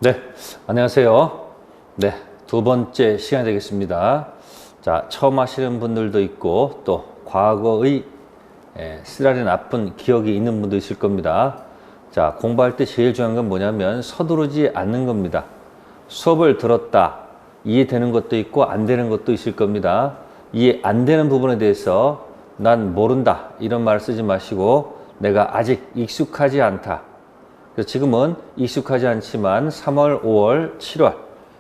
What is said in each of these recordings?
네, 안녕하세요. 네, 두 번째 시간이 되겠습니다. 자, 처음 하시는 분들도 있고, 또 과거의 쓰라린 나쁜 기억이 있는 분도 있을 겁니다. 자, 공부할 때 제일 중요한 건 뭐냐면 서두르지 않는 겁니다. 수업을 들었다, 이해되는 것도 있고 안 되는 것도 있을 겁니다. 이해 안 되는 부분에 대해서 난 모른다, 이런 말 쓰지 마시고 내가 아직 익숙하지 않다. 그래서 지금은 익숙하지 않지만 3월, 5월, 7월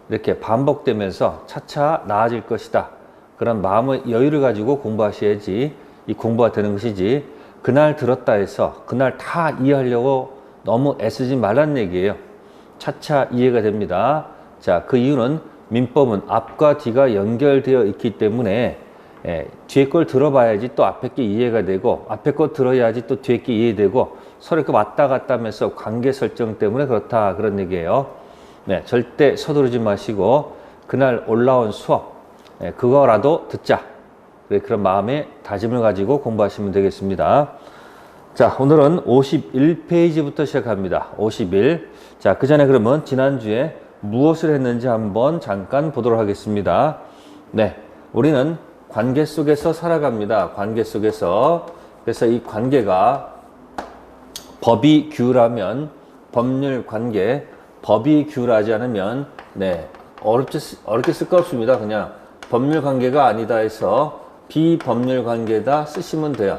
이렇게 반복되면서 차차 나아질 것이다. 그런 마음의 여유를 가지고 공부하셔야지 이 공부가 되는 것이지, 그날 들었다 해서 그날 다 이해하려고 너무 애쓰지 말란 얘기예요. 차차 이해가 됩니다. 자, 그 이유는 민법은 앞과 뒤가 연결되어 있기 때문에 뒤에 걸 들어봐야지 또 앞에 게 이해가 되고, 앞에 거 들어야지 또 뒤에 게 이해되고, 서로 이렇게 왔다 갔다 하면서 관계 설정 때문에 그렇다, 그런 얘기예요. 네, 절대 서두르지 마시고 그날 올라온 수업 그거라도 듣자, 그런 마음의 다짐을 가지고 공부하시면 되겠습니다. 자, 오늘은 51페이지부터 시작합니다. 51. 자, 그 전에 그러면 지난주에 무엇을 했는지 한번 잠깐 보도록 하겠습니다. 네, 우리는 관계 속에서 살아갑니다. 관계 속에서. 그래서 이 관계가 법이 규율하면 법률 관계, 법이 규율하지 않으면 어렵게 쓸 거 없습니다. 그냥 법률 관계가 아니다 해서 비법률 관계다 쓰시면 돼요.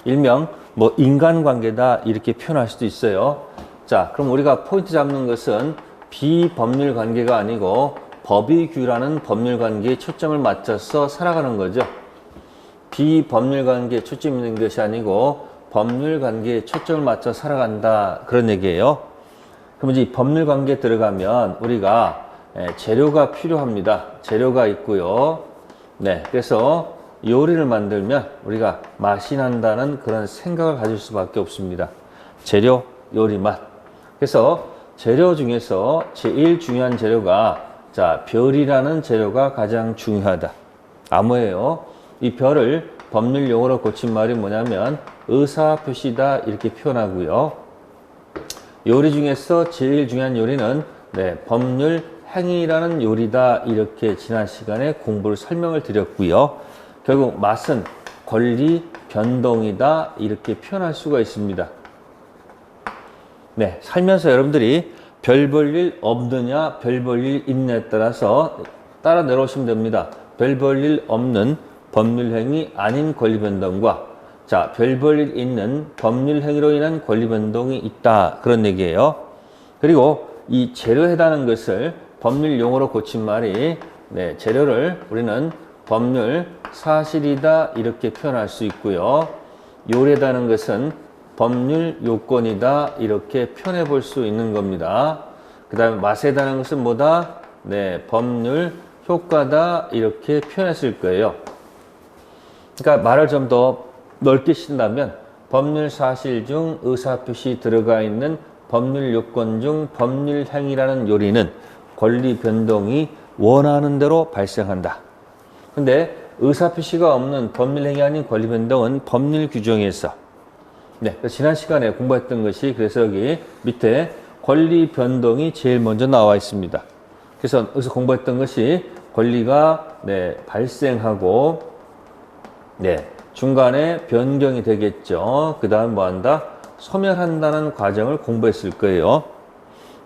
일명 뭐 인간 관계다 이렇게 표현할 수도 있어요. 자, 그럼 우리가 포인트 잡는 것은 비법률 관계가 아니고 법이 규율하는 법률 관계에 초점을 맞춰서 살아가는 거죠. 비법률 관계에 초점이 있는 것이 아니고 법률 관계에 초점을 맞춰 살아간다, 그런 얘기예요. 그럼 이제 법률 관계에 들어가면 우리가 재료가 필요합니다. 재료가 있고요. 네, 그래서 요리를 만들면 우리가 맛이 난다는 그런 생각을 가질 수밖에 없습니다. 재료, 요리, 맛. 그래서 재료 중에서 제일 중요한 재료가, 자, 별이라는 재료가 가장 중요하다. 암호예요. 이 별을 법률 용어로 고친 말이 뭐냐면 의사표시다, 이렇게 표현하고요. 요리 중에서 제일 중요한 요리는 법률 행위라는 요리다, 이렇게 지난 시간에 공부를 설명을 드렸고요. 결국 맛은 권리 변동이다, 이렇게 표현할 수가 있습니다. 네, 살면서 여러분들이 별 볼 일 없느냐, 별 볼 일 있느냐에 따라서 따라 내려오시면 됩니다. 별 볼 일 없는 법률 행위 아닌 권리 변동과, 자, 별 볼 일 있는 법률 행위로 인한 권리 변동이 있다, 그런 얘기예요. 그리고 이 재료해다는 것을 법률 용어로 고친 말이, 재료를 우리는 법률 사실이다, 이렇게 표현할 수 있고요. 요리하다는 것은 법률 요건이다, 이렇게 표현해 볼 수 있는 겁니다. 그 다음에 맛에다는 것은 뭐다? 법률 효과다, 이렇게 표현했을 거예요. 그러니까 말을 좀 더 넓게 쓴다면 법률 사실 중 의사표시 들어가 있는 법률 요건 중 법률 행위라는 요리는 권리 변동이 원하는 대로 발생한다. 근데 의사표시가 없는 법률 행위 아닌 권리 변동은 법률 규정에서, 지난 시간에 공부했던 것이, 그래서 여기 밑에 권리 변동이 제일 먼저 나와 있습니다. 그래서 여기서 공부했던 것이 권리가 발생하고 중간에 변경이 되겠죠. 그 다음 뭐 한다? 소멸한다는 과정을 공부했을 거예요.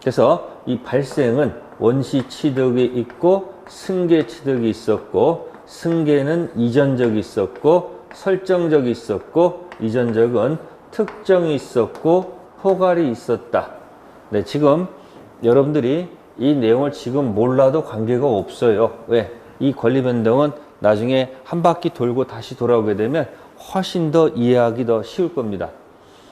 그래서 이 발생은 원시 취득이 있고 승계 취득이 있었고, 승계는 이전적이 있었고 설정적이 있었고, 이전적은 특정이 있었고 포괄이 있었다. 지금 여러분들이 이 내용을 지금 몰라도 관계가 없어요. 왜? 이 권리 변동은 나중에 한 바퀴 돌고 다시 돌아오게 되면 훨씬 더 이해하기 더 쉬울 겁니다.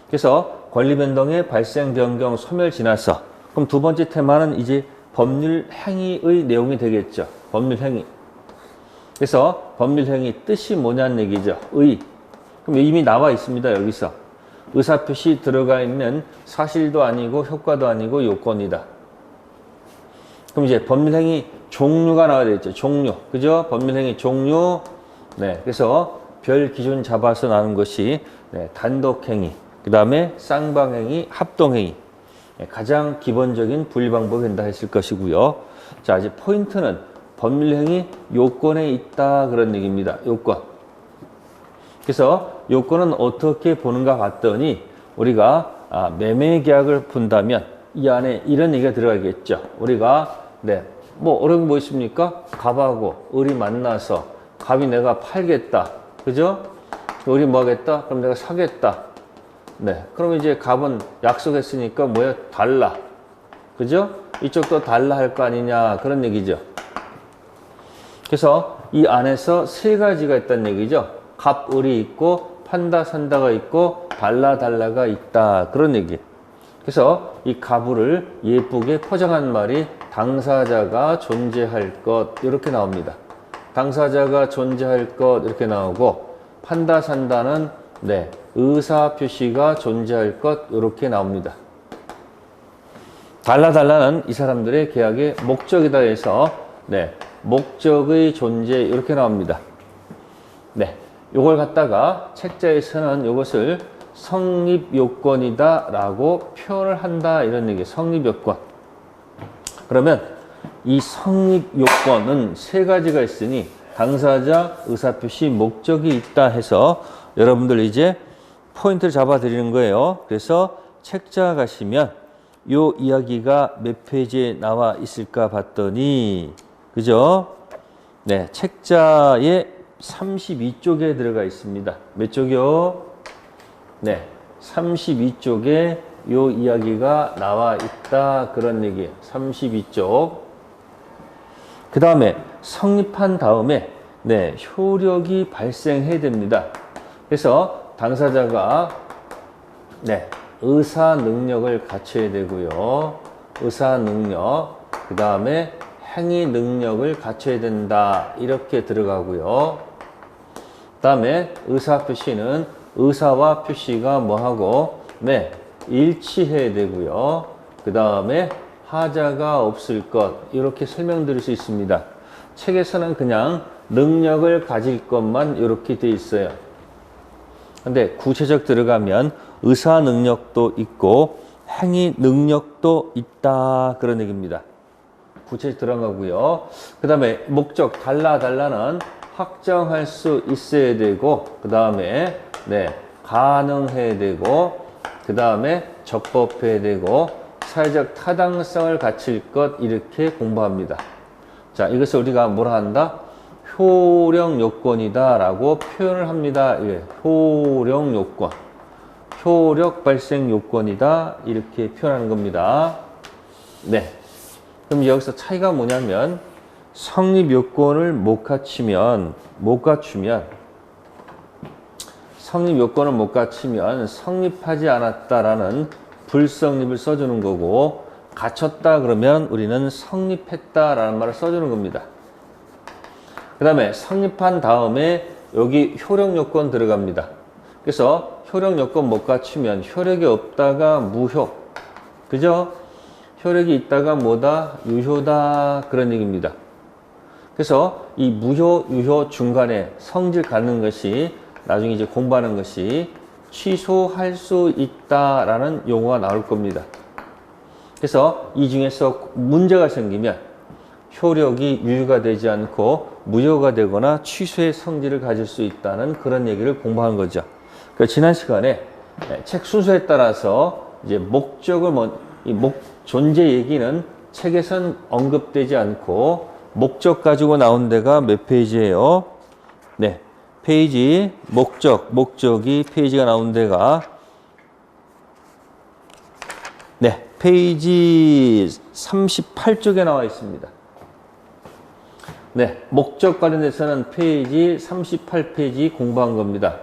그래서 권리 변동의 발생, 변경, 소멸 지나서, 그럼 두 번째 테마는 이제 법률 행위의 내용이 되겠죠. 법률 행위. 그래서 법률 행위 뜻이 뭐냐는 얘기죠. 의. 그럼 이미 나와 있습니다. 여기서 의사표시 들어가 있는 사실도 아니고 효과도 아니고 요건이다. 그럼 이제 법률 행위 종류가 나와야 되겠죠. 종류. 그죠? 법률 행위 종류. 그래서 별 기준 잡아서 나눈 것이 단독 행위, 그 다음에 쌍방행위, 합동행위. 가장 기본적인 분리 방법이 된다 했을 것이고요. 자, 이제 포인트는 법률행위 요건에 있다 그런 얘기입니다. 요건. 그래서 요건은 어떻게 보는가 봤더니 우리가 매매 계약을 본다면 이 안에 이런 얘기가 들어가겠죠. 우리가 뭐 어려운 거 뭐 있습니까? 갑하고 을이 만나서 갑이 내가 팔겠다. 그죠? 을이 뭐 하겠다? 그럼 내가 사겠다. 그럼 이제 갑은 약속했으니까 뭐야? 달라. 그죠? 이쪽도 달라 할 거 아니냐. 그런 얘기죠. 그래서 이 안에서 세 가지가 있다는 얘기죠. 갑, 을이 있고, 판다, 산다가 있고, 달라가 있다. 그런 얘기. 그래서 이 갑을 예쁘게 포장한 말이 당사자가 존재할 것. 이렇게 나옵니다. 당사자가 존재할 것. 이렇게 나오고, 판다, 산다는 의사 표시가 존재할 것. 이렇게 나옵니다. 달라는 이 사람들의 계약의 목적이다 해서 목적의 존재 이렇게 나옵니다. 요걸 갖다가 책자에서는 이것을 성립요건이다 라고 표현을 한다 이런 얘기예요. 성립요건. 그러면 이 성립요건은 세 가지가 있으니 당사자, 의사표시, 목적이 있다 해서 여러분들 이제 포인트를 잡아 드리는 거예요. 그래서 책자 가시면 요 이야기가 몇 페이지에 나와 있을까 봤더니 그죠? 책자의 32쪽에 들어가 있습니다. 몇 쪽이요? 32쪽에 요 이야기가 나와 있다 그런 얘기예요. 32쪽. 그 다음에 성립한 다음에 효력이 발생해야 됩니다. 그래서 당사자가 의사 능력을 갖춰야 되고요. 의사 능력, 그 다음에 행위 능력을 갖춰야 된다. 이렇게 들어가고요. 그 다음에 의사 표시는 의사와 표시가 뭐하고 일치해야 되고요. 그 다음에 하자가 없을 것 이렇게 설명드릴 수 있습니다. 책에서는 그냥 능력을 가질 것만 이렇게 돼 있어요. 근데 구체적 들어가면 의사 능력도 있고 행위 능력도 있다 그런 얘기입니다. 구체적 들어가고요. 그 다음에 목적 달라는 확정할 수 있어야 되고 그 다음에 가능해야 되고 그 다음에 적법해야 되고 사회적 타당성을 갖출 것 이렇게 공부합니다. 자, 이것을 우리가 뭐라 한다? 효력 요건이다 라고 표현을 합니다. 효력 요건. 효력 발생 요건이다. 이렇게 표현하는 겁니다. 그럼 여기서 차이가 뭐냐면 성립 요건을 못 갖추면 성립하지 않았다라는 불성립을 써주는 거고 갖췄다 그러면 우리는 성립했다라는 말을 써주는 겁니다. 그 다음에 성립한 다음에 여기 효력 요건 들어갑니다. 그래서 효력 요건 못 갖추면 효력이 없다가 무효. 그죠? 효력이 있다가 뭐다? 유효다. 그런 얘기입니다. 그래서 이 무효, 유효 중간에 성질 갖는 것이 나중에 이제 공부하는 것이 취소할 수 있다라는 용어가 나올 겁니다. 그래서 이 중에서 문제가 생기면 효력이 유효가 되지 않고 무효가 되거나 취소의 성질을 가질 수 있다는 그런 얘기를 공부한 거죠. 그러니까 지난 시간에 책 순서에 따라서 이제 목적을 존재 얘기는 책에선 언급되지 않고 목적 가지고 나온 데가 몇 페이지예요? 페이지 목적이 페이지가 나온 데가 페이지 38쪽에 나와 있습니다. 목적 관련해서는 페이지 38페이지 공부한 겁니다.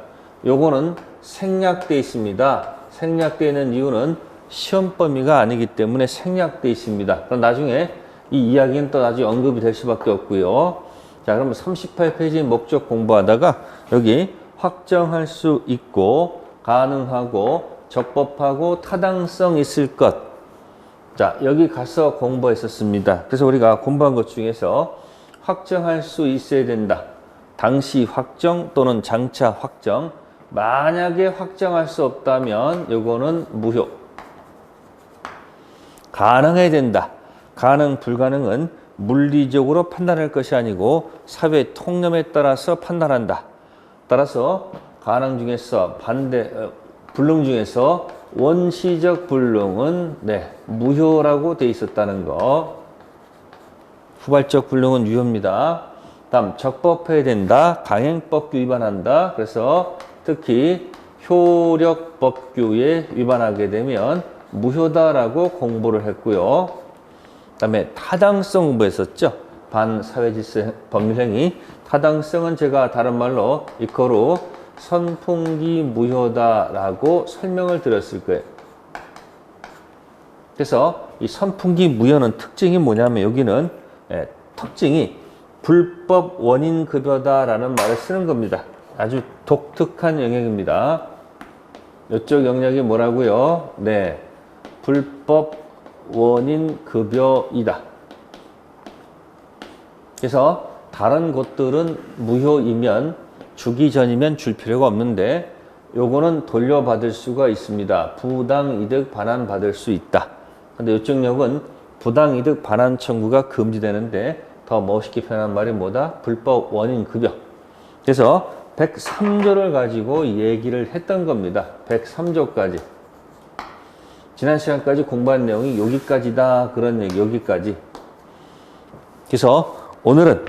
요거는 생략되어 있습니다. 생략되어 있는 이유는 시험 범위가 아니기 때문에 생략되어 있습니다. 그럼 나중에 이 이야기는 또 나중에 언급이 될 수밖에 없고요. 자, 그러면 38페이지 목적 공부하다가 여기 확정할 수 있고 가능하고 적법하고 타당성 있을 것. 자, 여기 가서 공부했었습니다. 그래서 우리가 공부한 것 중에서 확정할 수 있어야 된다. 당시 확정 또는 장차 확정. 만약에 확정할 수 없다면 요거는 무효. 가능해야 된다. 가능, 불가능은 물리적으로 판단할 것이 아니고 사회 통념에 따라서 판단한다. 따라서 가능 중에서 불능 중에서 원시적 불능은 무효라고 돼 있었다는 거. 후발적 불능은 유효입니다. 다음 적법해야 된다. 강행법규 위반한다. 그래서 특히 효력법규에 위반하게 되면 무효다라고 공부를 했고요. 그 다음에 타당성 공부했었죠. 반사회질서 법률행위. 타당성은 제가 다른 말로 이거로 선풍기 무효다라고 설명을 드렸을 거예요. 그래서 이 선풍기 무효는 특징이 뭐냐면 여기는 특징이 불법 원인 급여다라는 말을 쓰는 겁니다. 아주 독특한 영역입니다. 이쪽 영역이 뭐라고요? 불법 원인 급여이다. 그래서 다른 곳들은 무효이면 주기 전이면 줄 필요가 없는데 요거는 돌려받을 수가 있습니다. 부당이득 반환받을 수 있다. 근데 이쪽 역은 부당이득 반환 청구가 금지되는데 더 멋있게 표현한 말이 뭐다? 불법 원인 급여. 그래서 103조를 가지고 얘기를 했던 겁니다. 103조까지. 지난 시간까지 공부한 내용이 여기까지다. 그런 얘기, 여기까지. 그래서 오늘은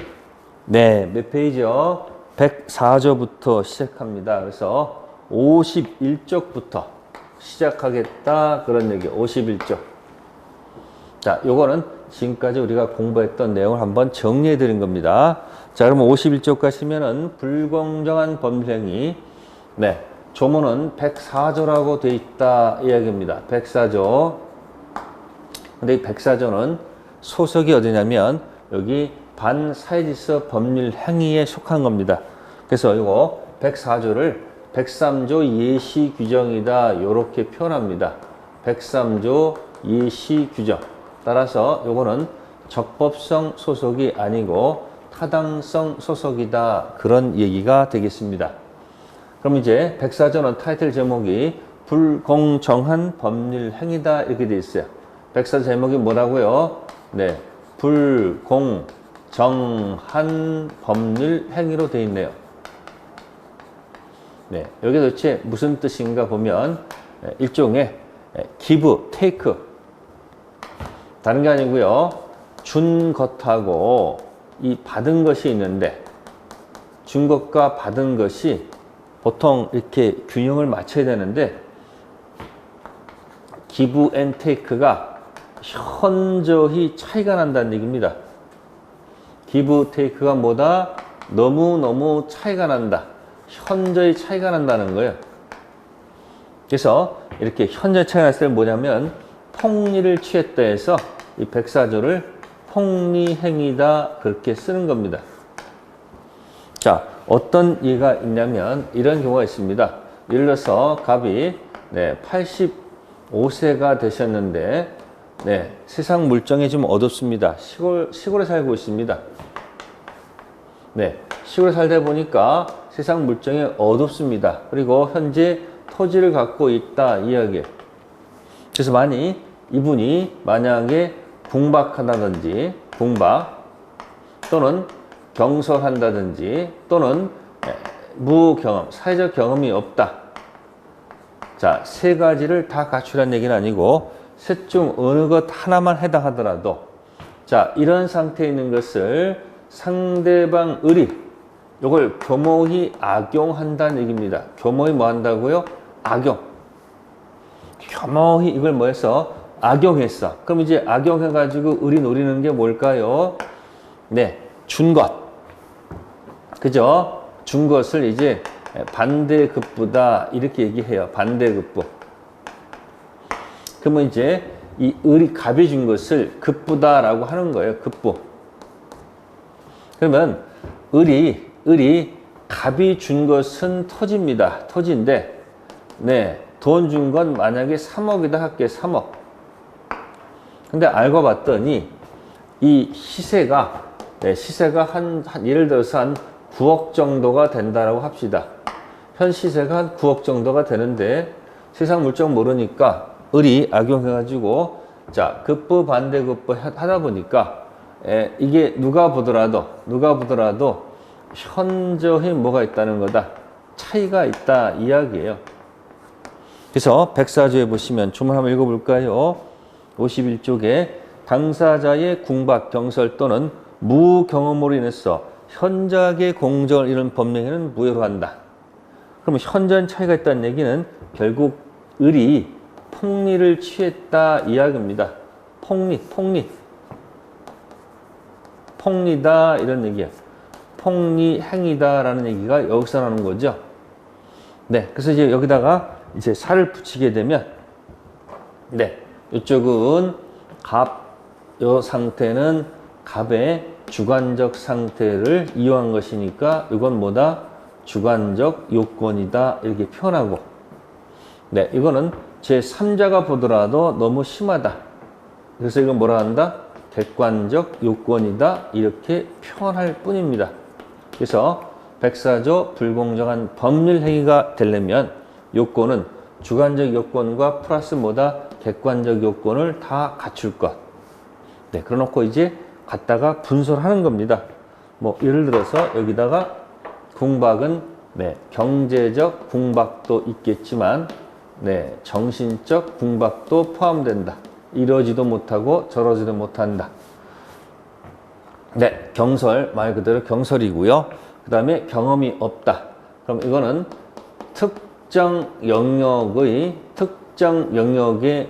몇 페이지요? 104조부터 시작합니다. 그래서 51쪽부터 시작하겠다. 그런 얘기, 51쪽. 자, 요거는 지금까지 우리가 공부했던 내용을 한번 정리해 드린 겁니다. 자, 그러면 51쪽 가시면은 불공정한 법률행위. 조문은 104조라고 되어 있다. 이야기입니다. 104조. 근데 이 104조는 소속이 어디냐면 여기 반사회질서 법률행위에 속한 겁니다. 그래서 이거 104조를 103조 예시 규정이다. 요렇게 표현합니다. 103조 예시 규정. 따라서 요거는 적법성 소속이 아니고 타당성 소속이다. 그런 얘기가 되겠습니다. 그럼 이제 104조는 타이틀 제목이 불공정한 법률 행위다. 이렇게 되어 있어요. 104조 제목이 뭐라고요? 불공정한 법률 행위로 되어 있네요. 여기 도대체 무슨 뜻인가 보면 일종의 give, take. 다른 게 아니고요. 준 것하고 이 받은 것이 있는데 준 것과 받은 것이 보통 이렇게 균형을 맞춰야 되는데 give and take가 현저히 차이가 난다는 얘기입니다. give, take가 뭐다? 너무너무 차이가 난다. 현저히 차이가 난다는 거예요. 그래서 이렇게 현저히 차이가 났을 때 뭐냐면 폭리를 취했다 해서 이 104조를 폭리행위다 그렇게 쓰는 겁니다. 자, 어떤 예가 있냐면 이런 경우가 있습니다. 예를 들어서 갑이 85세가 되셨는데 세상 물정이 좀 어둡습니다. 시골에 살고 있습니다. 시골에 살다 보니까 세상 물정이 어둡습니다. 그리고 현재 토지를 갖고 있다 이야기예요. 그래서 이분이 만약에 궁박한다든지 또는 경솔한다든지 또는 무경험, 사회적 경험이 없다. 자, 세 가지를 다 갖추라는 얘기는 아니고 셋 중 어느 것 하나만 해당하더라도 자, 이런 상태에 있는 것을 상대방 의리 이걸 교모히 악용한다는 얘기입니다. 교모히 뭐 한다고요? 악용. 교모히 이걸 뭐 해서 악용했어. 그럼 이제 악용해가지고 의리 노리는 게 뭘까요? 준 것. 그죠? 준 것을 이제 반대급부다. 이렇게 얘기해요. 반대급부. 그러면 이제 이 갑이 준 것을 급부다라고 하는 거예요. 급부. 그러면 갑이 준 것은 토지입니다. 토지인데, 돈 준 건 만약에 3억이다 할게요. 3억. 근데 알고 봤더니 이 시세가 예를 들어서 한 9억 정도가 된다라고 합시다. 현 시세가 한 9억 정도가 되는데 세상 물정 모르니까 악용해가지고 자, 급부, 반대급부 하다 보니까, 이게 누가 보더라도 현저히 뭐가 있다는 거다. 차이가 있다 이야기예요. 그래서 백사조에 보시면 조문 한번 읽어볼까요? 51쪽에 당사자의 궁박, 경설 또는 무경험으로 인해서 현저하게 공정을 이룬 법령에는 무효로 한다. 그러면 현저한 차이가 있다는 얘기는 결국 을이 폭리를 취했다 이야기입니다. 폭리다 이런 얘기예요. 폭리 행위다라는 얘기가 여기서 나오는 거죠. 네, 그래서 이제 여기다가 이제 살을 붙이게 되면, 네, 이쪽은 요 상태는 갑의 주관적 상태를 이용한 것이니까 이건 뭐다? 주관적 요건이다 이렇게 표현하고, 네, 이거는 제3자가 보더라도 너무 심하다. 그래서 이건 뭐라 한다? 객관적 요건이다 이렇게 표현할 뿐입니다. 그래서 백사조 불공정한 법률 행위가 되려면 요건은 주관적 요건과 플러스 뭐다? 객관적 요건을 다 갖출 것. 네, 그래놓고 이제 갖다가 분석을 하는 겁니다. 뭐 예를 들어서 여기다가 궁박은 네, 경제적 궁박도 있겠지만 네, 정신적 궁박도 포함된다. 이러지도 못하고 저러지도 못한다. 네, 경설 말 그대로 경설이고요. 그 다음에 경험이 없다. 그럼 이거는 특정 영역의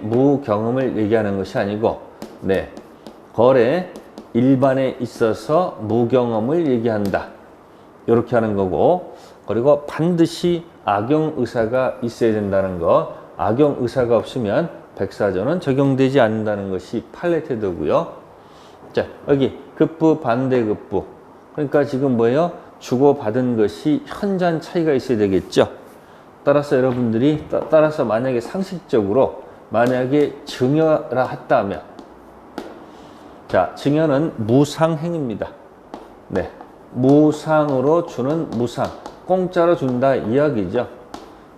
무경험을 얘기하는 것이 아니고, 네, 거래 일반에 있어서 무경험을 얘기한다. 이렇게 하는 거고, 그리고 반드시 악용 의사가 있어야 된다는 거. 악용 의사가 없으면 백사조는 적용되지 않는다는 것이 판례 태도고요. 자, 여기 급부, 반대급부. 그러니까 지금 뭐예요? 주고받은 것이 현저한 차이가 있어야 되겠죠. 따라서 여러분들이 따라서 만약에 상식적으로 만약에 증여라 했다면, 자, 증여는 무상행입니다. 네, 무상으로 주는 무상, 공짜로 준다 이야기죠.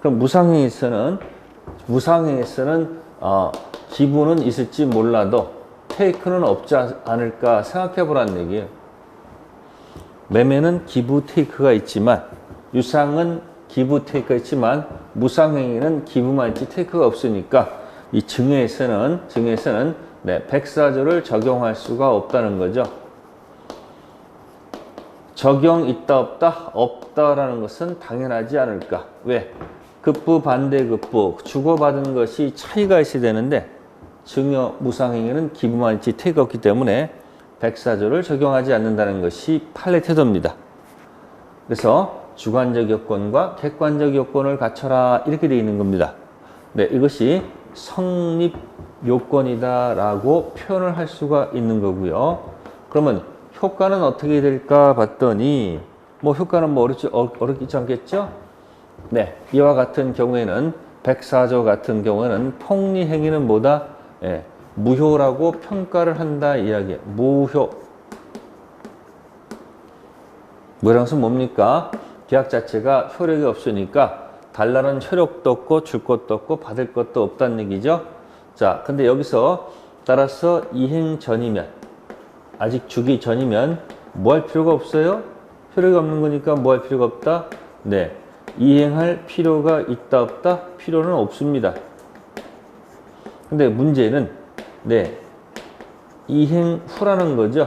그럼 무상행에서는 기부는 있을지 몰라도 테이크는 없지 않을까 생각해 보라는 얘기예요. 매매는 기부 테이크가 있지만, 유상은 기부 테이크가 있지만, 무상행위는 기부만 있지 테이크가 없으니까 이 증여에서는 네, 백사조를 적용할 수가 없다는 거죠. 적용 있다 없다? 없다라는 것은 당연하지 않을까. 왜? 급부, 반대급부 주고받은 것이 차이가 있어야 되는데 증여, 무상행위는 기부만 있지 테이크가 없기 때문에 백사조를 적용하지 않는다는 것이 판례 태도입니다. 그래서 주관적 요건과 객관적 요건을 갖춰라 이렇게 되어 있는 겁니다. 네, 이것이 성립 요건이다라고 표현을 할 수가 있는 거고요. 그러면 효과는 어떻게 될까 봤더니 뭐 효과는 뭐 어렵지 않겠죠? 네, 이와 같은 경우에는 백사조 같은 경우에는 폭리 행위는 뭐다? 예, 무효라고 평가를 한다 이야기예요. 무효. 무효라는 것은 뭡니까? 계약 자체가 효력이 없으니까 달라는 효력도 없고 줄 것도 없고 받을 것도 없다는 얘기죠. 자, 근데 여기서 따라서 이행 전이면, 아직 주기 전이면 뭐 할 필요가 없어요? 효력이 없는 거니까 뭐 할 필요가 없다? 네, 이행할 필요가 있다 없다? 필요는 없습니다. 근데 문제는 네, 이행 후라는 거죠.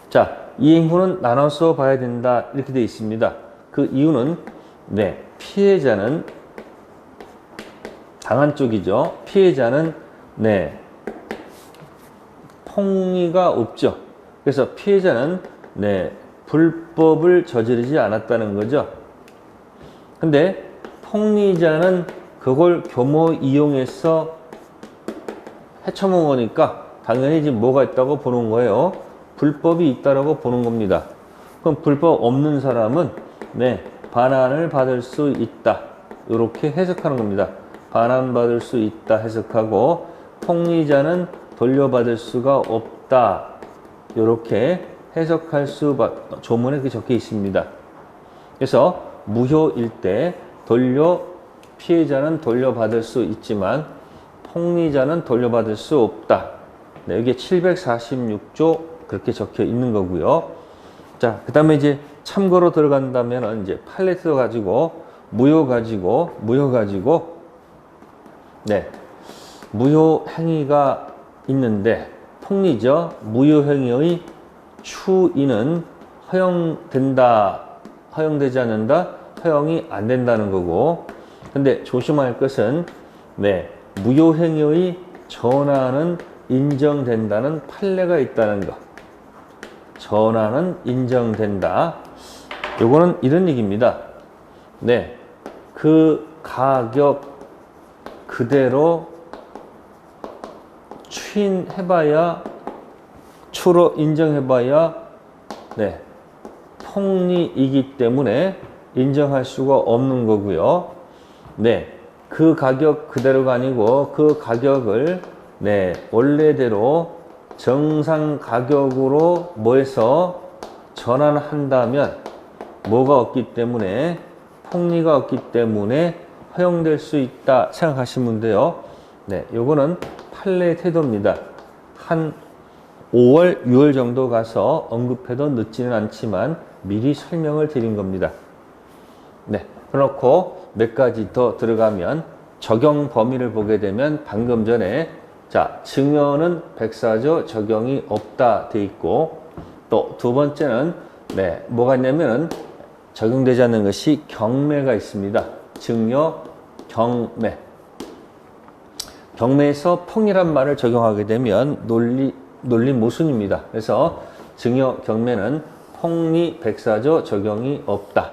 자, 이행 후는 나눠서 봐야 된다 이렇게 되어 있습니다. 그 이유는 네, 피해자는 당한 쪽이죠. 피해자는 네, 폭리가 없죠. 그래서 피해자는 네, 불법을 저지르지 않았다는 거죠. 근데 폭리자는 그걸 교모 이용해서 헤쳐먹은 거니까 당연히 지금 뭐가 있다고 보는 거예요. 불법이 있다라고 보는 겁니다. 그럼 불법 없는 사람은 네, 반환을 받을 수 있다. 이렇게 해석하는 겁니다. 반환받을 수 있다 해석하고, 폭리자는 돌려받을 수가 없다. 이렇게 해석할 조문에 그렇게 적혀 있습니다. 그래서 무효일 때 피해자는 돌려받을 수 있지만 폭리자는 돌려받을 수 없다. 네, 여기에 746조 그렇게 적혀 있는 거고요. 자, 그 다음에 이제 참고로 들어간다면 이제 판례도 가지고 무효 가지고 네, 무효 행위가 있는데 폭리죠. 무효 행위의 추인은 허용된다, 허용되지 않는다, 허용이 안 된다는 거고. 근데 조심할 것은 네, 무효 행위의 전환은 인정된다는 판례가 있다는 거. 전환은 인정된다. 요거는 이런 얘기입니다. 네, 그 가격 그대로 추인해봐야, 추로 인정해봐야 네, 폭리이기 때문에 인정할 수가 없는 거고요. 네, 그 가격 그대로가 아니고 그 가격을 네, 원래대로 정상 가격으로 뭐해서 전환한다면 뭐가 없기 때문에, 폭리가 없기 때문에 허용될 수 있다 생각하시면 돼요. 네, 요거는 판례 태도입니다. 한 5월, 6월 정도 가서 언급해도 늦지는 않지만 미리 설명을 드린 겁니다. 네, 그렇고 몇 가지 더 들어가면 적용 범위를 보게 되면 방금 전에 자, 증여는 백사조 적용이 없다 돼 있고, 또 두 번째는 네, 뭐가 있냐면은 적용되지 않는 것이 경매가 있습니다. 증여, 경매. 경매에서 폭리란 말을 적용하게 되면 논리 모순입니다. 그래서 증여, 경매는 폭리, 백사조 적용이 없다.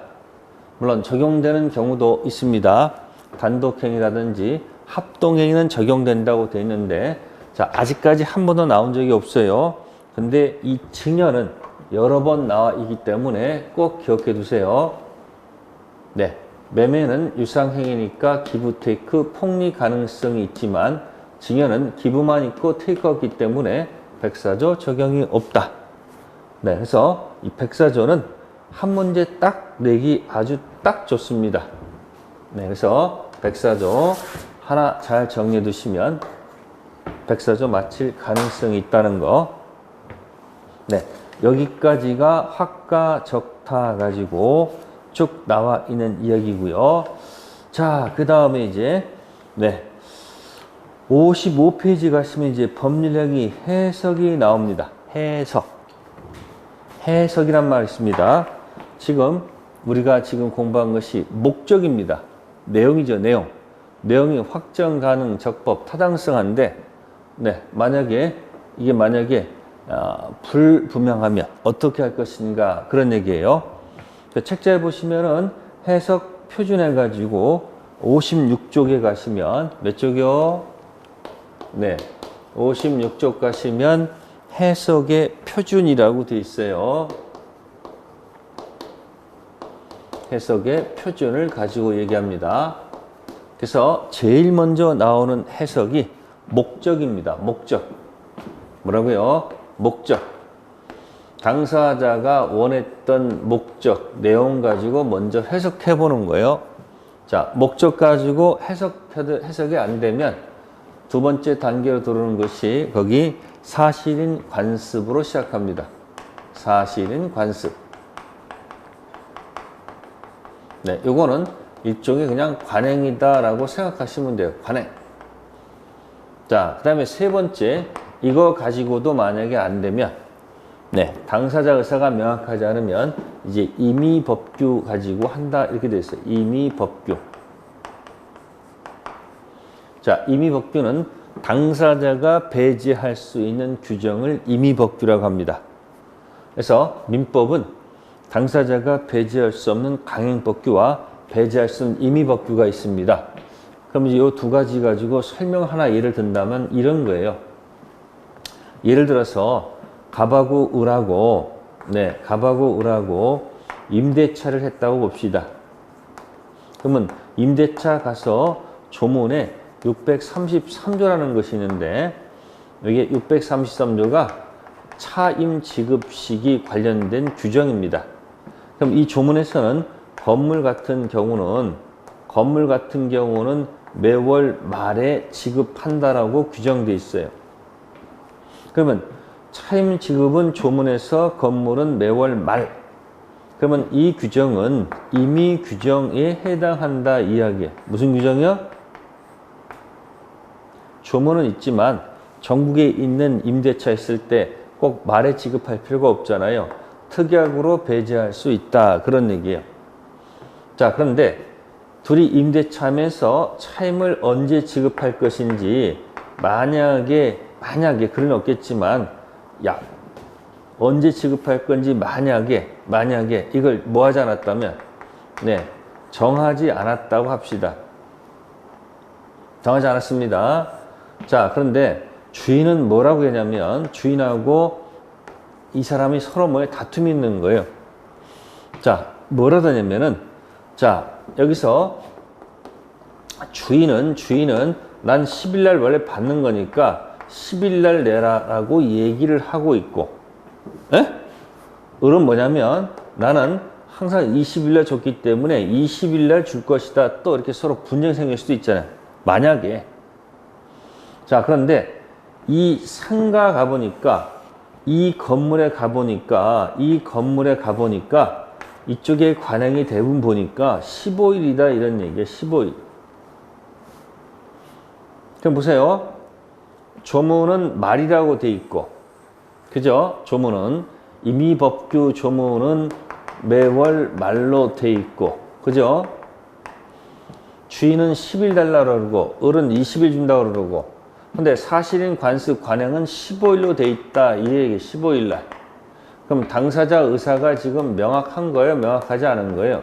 물론 적용되는 경우도 있습니다. 단독행위라든지 합동행위는 적용된다고 되어 있는데, 자, 아직까지 한 번도 나온 적이 없어요. 근데 이 증여는 여러 번 나와 있기 때문에 꼭 기억해 두세요. 네, 매매는 유상행위니까 기부, 테이크, 폭리 가능성이 있지만 증여는 기부만 있고 테이크가 없기 때문에 백사조 적용이 없다. 네, 그래서 이 백사조는 한 문제 딱 내기 아주 딱 좋습니다. 네, 그래서 백사조 하나 잘 정리해 두시면 백사조 맞힐 가능성이 있다는 거. 네, 여기까지가 확가 적타 가지고 쭉 나와 있는 이야기고요. 자, 그 다음에 이제 네, 55페이지 가시면 이제 법률행위 해석이 나옵니다. 해석이란 말이 있습니다. 지금 우리가 지금 공부한 것이 목적입니다. 내용이죠, 내용. 내용이 확정 가능, 적법, 타당성한데, 네, 이게 만약에 불분명하면 어떻게 할 것인가, 그런 얘기예요. 책자에 보시면은 해석 표준해 가지고 56쪽에 가시면 몇 쪽이요? 네, 56쪽 가시면 해석의 표준이라고 되어 있어요. 해석의 표준을 가지고 얘기합니다. 그래서 제일 먼저 나오는 해석이 목적입니다. 목적. 뭐라고요? 목적. 당사자가 원했던 목적, 내용 가지고 먼저 해석해 보는 거예요. 자, 목적 가지고 해석이 안 되면 두 번째 단계로 들어오는 것이 거기 사실인 관습으로 시작합니다. 사실인 관습. 네, 요거는 일종의 그냥 관행이다라고 생각하시면 돼요. 관행. 자, 그 다음에 세 번째, 이거 가지고도 만약에 안 되면, 네, 당사자 의사가 명확하지 않으면 이제 임의법규 가지고 한다 이렇게 되어 있어요. 임의법규. 자, 임의법규는 당사자가 배제할 수 있는 규정을 임의법규라고 합니다. 그래서 민법은 당사자가 배제할 수 없는 강행법규와 배제할 수 없는 임의법규가 있습니다. 그럼 이제 이 두 가지 가지고 설명 하나 예를 든다면 이런 거예요. 예를 들어서 갑하고 을하고, 네, 갑하고 을하고 임대차를 했다고 봅시다. 그러면 임대차 가서 조문에 633조라는 것이 있는데, 여기 633조가 차임 지급 시기 관련된 규정입니다. 그럼 이 조문에서는 건물 같은 경우는 매월 말에 지급한다라고 규정되어 있어요. 그러면 차임 지급은 조문에서 건물은 매월 말. 그러면 이 규정은 임의 규정에 해당한다 이야기예요. 무슨 규정이요? 조문은 있지만 전국에 있는 임대차 있을 때 꼭 말에 지급할 필요가 없잖아요. 특약으로 배제할 수 있다. 그런 얘기예요. 자, 그런데 둘이 임대차면서 차임을 언제 지급할 것인지 만약에 그런 없겠지만 언제 지급할 건지 만약에 이걸 뭐 하지 않았다면 정하지 않았다고 합시다. 정하지 않았습니다. 자, 그런데 주인은 뭐라고 했냐면 주인하고 이 사람이 서로 뭐에 다툼이 있는 거예요. 자, 뭐라고 하냐면은 자, 여기서 주인은 난 10일 날 원래 받는 거니까 10일 날 내라라고 얘기를 하고 있고, 을은 뭐냐면 나는 항상 20일 날 줬기 때문에 20일 날 줄 것이다. 또 이렇게 서로 분쟁이 생길 수도 있잖아요. 만약에. 자, 그런데 이 상가 가보니까 이 건물에 가보니까 이쪽에 관행이 대부분 보니까 15일이다 이런 얘기예요. 15일. 그럼 보세요. 조문은 말이라고 돼 있고, 그죠? 조문은 임의법규 조문은 매월 말로 돼 있고, 그죠? 주인은 10일 달라고 그러고 을은 20일 준다고 그러고, 근데 사실인 관습 관행은 15일로 돼 있다 이 얘기. 15일 날. 그럼 당사자 의사가 지금 명확한 거예요? 명확하지 않은 거예요?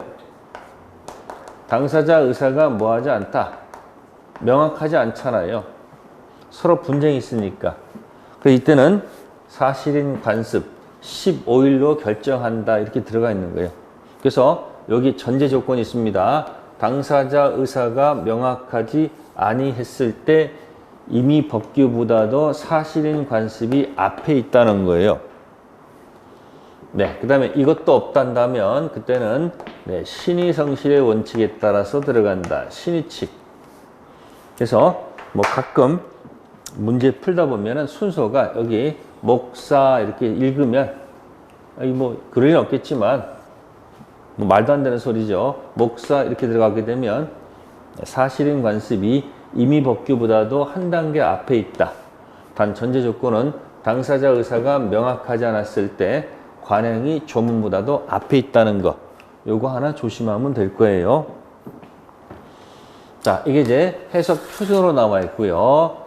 당사자 의사가 뭐하지 않다? 명확하지 않잖아요. 서로 분쟁이 있으니까. 그래서 이때는 사실인 관습 15일로 결정한다 이렇게 들어가 있는 거예요. 그래서 여기 전제 조건이 있습니다. 당사자 의사가 명확하지 아니했을 때 이미 법규보다도 사실인 관습이 앞에 있다는 거예요. 그 다음에 이것도 없단다면 그때는 신의성실의 원칙에 따라서 들어간다. 신의칙. 그래서 뭐 가끔 문제 풀다 보면은 순서가 여기 목사 이렇게 읽으면 뭐 그럴 일은 없겠지만 뭐 말도 안 되는 소리죠. 목사 이렇게 들어가게 되면 사실인 관습이 임의법규보다도 한 단계 앞에 있다. 단 전제 조건은 당사자 의사가 명확하지 않았을 때 관행이 조문보다도 앞에 있다는 거. 요거 하나 조심하면 될 거예요. 자, 이게 이제 해석 표준으로 나와 있고요.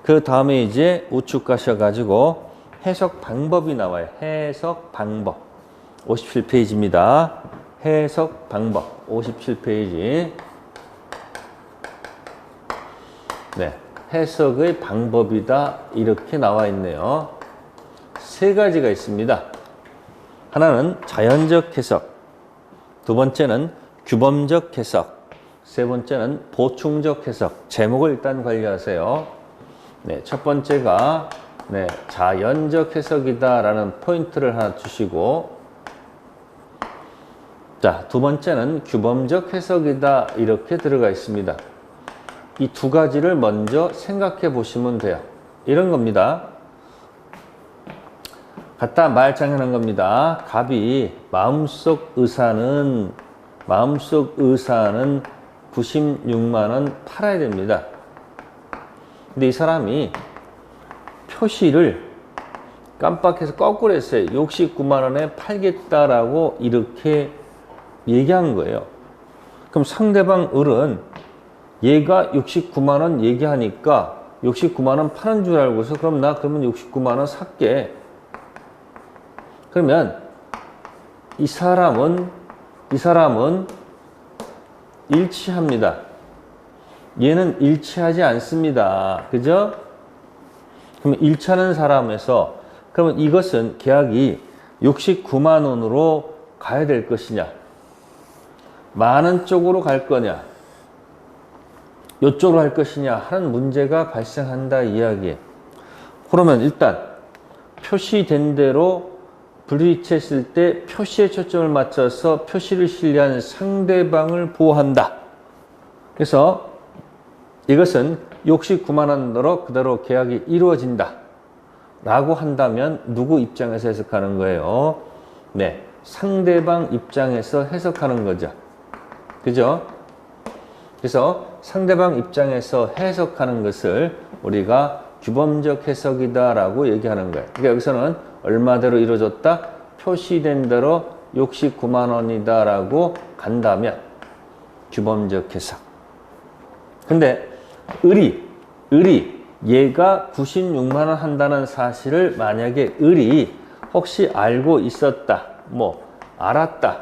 그 다음에 이제 우측 가셔가지고 해석 방법이 나와요. 해석 방법. 57페이지입니다. 해석 방법. 57페이지. 해석의 방법이다. 이렇게 나와 있네요. 세 가지가 있습니다. 하나는 자연적 해석, 두 번째는 규범적 해석, 세 번째는 보충적 해석. 제목을 일단 관리하세요. 첫 번째가 자연적 해석이다라는 포인트를 하나 주시고, 자, 두 번째는 규범적 해석이다 이렇게 들어가 있습니다. 이 두 가지를 먼저 생각해 보시면 돼요. 이런 겁니다. 갖다 말장난한 겁니다. 갑이 마음속 의사는 96만 원 팔아야 됩니다. 근데 이 사람이 표시를 깜빡해서 거꾸로 했어요. 69만 원에 팔겠다라고 이렇게 얘기한 거예요. 그럼 상대방 을은 얘가 69만 원 얘기하니까 69만 원 파는 줄 알고서 그러면 69만 원 살게. 그러면 이 사람은 일치합니다. 얘는 일치하지 않습니다. 그죠? 그러면 일치하는 사람에서 그러면 이것은 계약이 69만 원으로 가야 될 것이냐, 많은 쪽으로 갈 거냐, 이쪽으로 할 것이냐 하는 문제가 발생한다 이야기예요. 그러면 일단 표시된 대로 불이체했을 때 표시에 초점을 맞춰서 표시를 신뢰한 상대방을 보호한다. 그래서 이것은 69만 원으로 그대로 계약이 이루어진다 라고 한다면 누구 입장에서 해석하는 거예요? 네, 상대방 입장에서 해석하는 거죠. 그죠? 그래서 상대방 입장에서 해석하는 것을 우리가 규범적 해석이다 라고 얘기하는 거예요. 그러니까 여기서는 얼마대로 이루어졌다? 표시된 대로 69만 원이다 라고 간다면 규범적 해석. 근데 을이 얘가 96만 원 한다는 사실을 만약에 을이 혹시 알고 있었다, 뭐 알았다,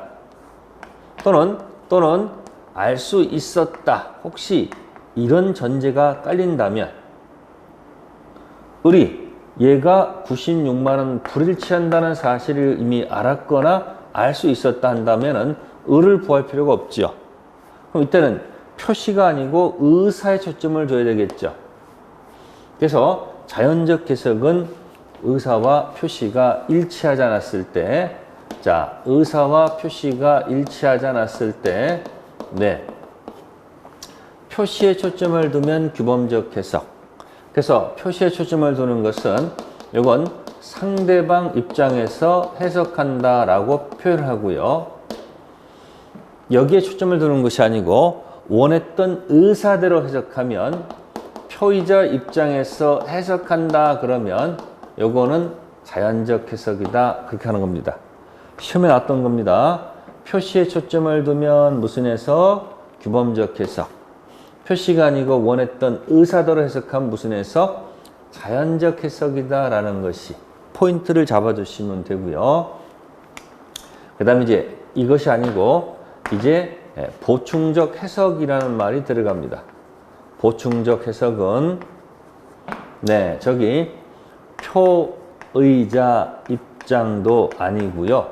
또는 알 수 있었다, 혹시 이런 전제가 깔린다면 을이 얘가 96만 원 불일치한다는 사실을 이미 알았거나 알 수 있었다 한다면은 을을 구할 필요가 없죠. 그럼 이때는 표시가 아니고 의사에 초점을 둬야 되겠죠. 그래서 자연적 해석은 의사와 표시가 일치하지 않았을 때, 자, 의사와 표시가 일치하지 않았을 때, 네, 표시에 초점을 두면 규범적 해석. 그래서 표시에 초점을 두는 것은 이건 상대방 입장에서 해석한다라고 표현하고요. 여기에 초점을 두는 것이 아니고 원했던 의사대로 해석하면 표의자 입장에서 해석한다 그러면 요거는 자연적 해석이다 그렇게 하는 겁니다. 시험에 나왔던 겁니다. 표시에 초점을 두면 무슨 해석? 규범적 해석. 표시가 아니고 원했던 의사대로 해석한 무슨 해석? 자연적 해석이다 라는 것이 포인트를 잡아주시면 되고요. 그 다음에 이제 이것이 아니고 이제 보충적 해석이라는 말이 들어갑니다. 보충적 해석은 네, 저기 표의자 입장도 아니고요.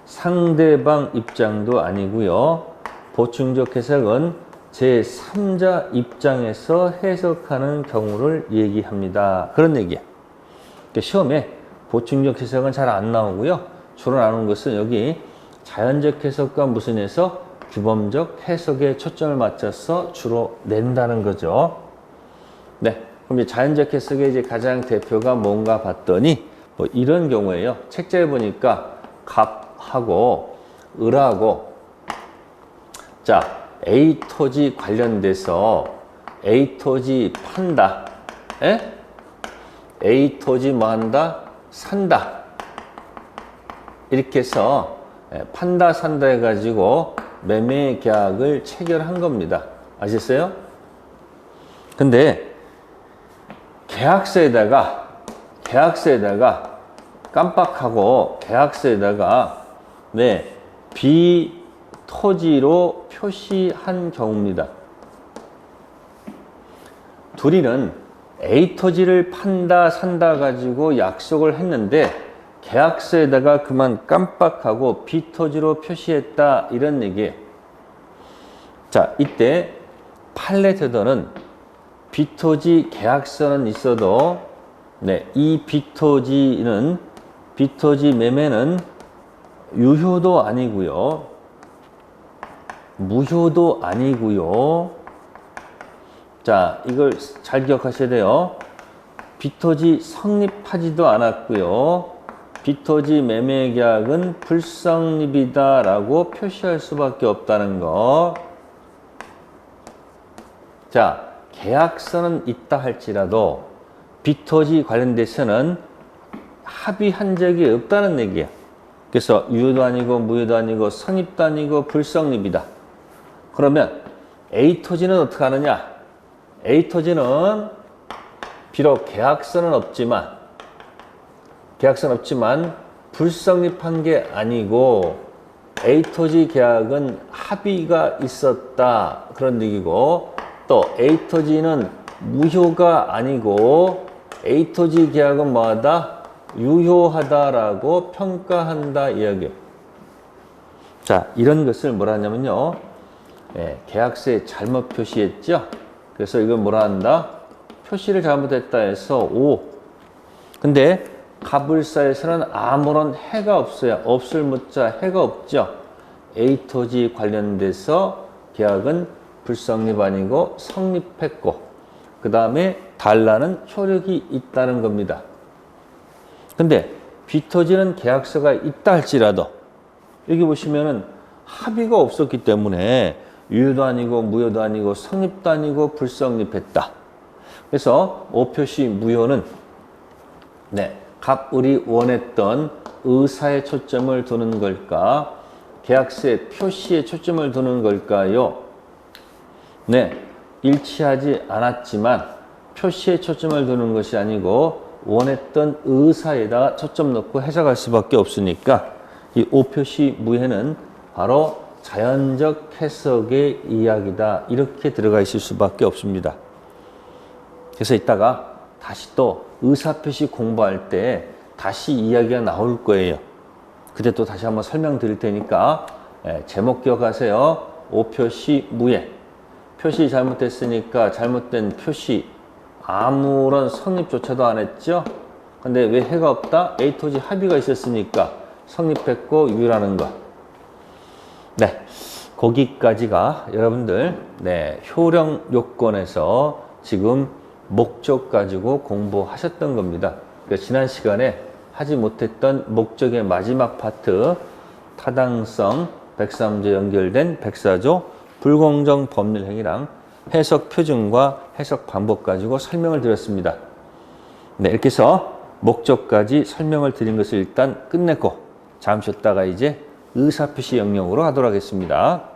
상대방 입장도 아니고요. 보충적 해석은 제3자 입장에서 해석하는 경우를 얘기합니다. 그런 얘기야. 시험에 보충적 해석은 잘 안 나오고요. 주로 나오는 것은 여기 자연적 해석과 무슨 해석? 규범적 해석에 초점을 맞춰서 주로 낸다는 거죠. 네. 그럼 이제 자연적 해석의 이제 가장 대표가 뭔가 봤더니 뭐 이런 경우에요. 책자에 보니까 갑하고 을하고 자, A 토지 관련돼서 A 토지 판다. 에? A 토지 뭐 한다? 산다. 이렇게 해서 판다 산다 해가지고 매매 계약을 체결한 겁니다. 아셨어요? 근데 계약서에다가 깜빡하고 계약서에다가 네, B 토지로 표시한 경우입니다. 둘이는 A 토지를 판다 산다 가지고 약속을 했는데 계약서에다가 그만 깜빡하고 B 토지로 표시했다 이런 얘기예요. 자, 이때 판례태도는 B 토지 계약서는 있어도 네, 이 B 토지 매매는 유효도 아니고요. 무효도 아니고요. 자, 이걸 잘 기억하셔야 돼요. B토지 성립하지도 않았고요. B토지 매매 계약은 불성립이다 라고 표시할 수밖에 없다는 거. 자, 계약서는 있다 할지라도 B토지 관련돼서는 합의한 적이 없다는 얘기야. 그래서 유효도 아니고 무효도 아니고 성립도 아니고 불성립이다. 그러면 A토지는 어떻게 하느냐? A토지는 비록 계약서는 없지만 불성립한 게 아니고 A토지 계약은 합의가 있었다. 그런 얘기고 또 A토지는 무효가 아니고 A토지 계약은 뭐하다? 유효하다라고 평가한다 이야기예요. 자, 이런 것을 뭐라 하냐면요. 계약서에 잘못 표시했죠. 그래서 이걸 뭐라 한다? 표시를 잘못했다 해서 O. 근데 갑을사에서는 아무런 해가 없어요. 없을 무자 해가 없죠. A토지 관련돼서 계약은 불성립 아니고 성립했고, 그 다음에 달라는 효력이 있다는 겁니다. 근데 빚토지는 계약서가 있다 할지라도 여기 보시면은 합의가 없었기 때문에 유효도 아니고 무효도 아니고 성립도 아니고 불성립했다. 그래서 오표시 무효는 갑을이 원했던 의사에 초점을 두는 걸까? 계약서의 표시에 초점을 두는 걸까요? 일치하지 않았지만 표시에 초점을 두는 것이 아니고 원했던 의사에다 초점 놓고 해석할 수밖에 없으니까 이 오표시 무효는 바로 자연적 해석의 이야기다. 이렇게 들어가 있을 수밖에 없습니다. 그래서 이따가 다시 또 의사표시 공부할 때 다시 이야기가 나올 거예요. 그때 또 다시 한번 설명드릴 테니까 제목 기억하세요. 오표시 무효. 표시 잘못됐으니까 잘못된 표시 아무런 성립조차도 안 했죠. 근데 왜 해가 없다? A 토지 합의가 있었으니까 성립했고 유효라는 것. 거기까지가 여러분들 효령 요건에서 지금 목적 가지고 공부하셨던 겁니다. 그러니까 지난 시간에 하지 못했던 목적의 마지막 파트, 타당성, 103조 연결된 104조 불공정 법률 행위랑 해석 표준과 해석 방법 가지고 설명을 드렸습니다. 이렇게 해서 목적까지 설명을 드린 것을 일단 끝냈고 잠시 쉬었다가 이제 의사표시 영역으로 하도록 하겠습니다.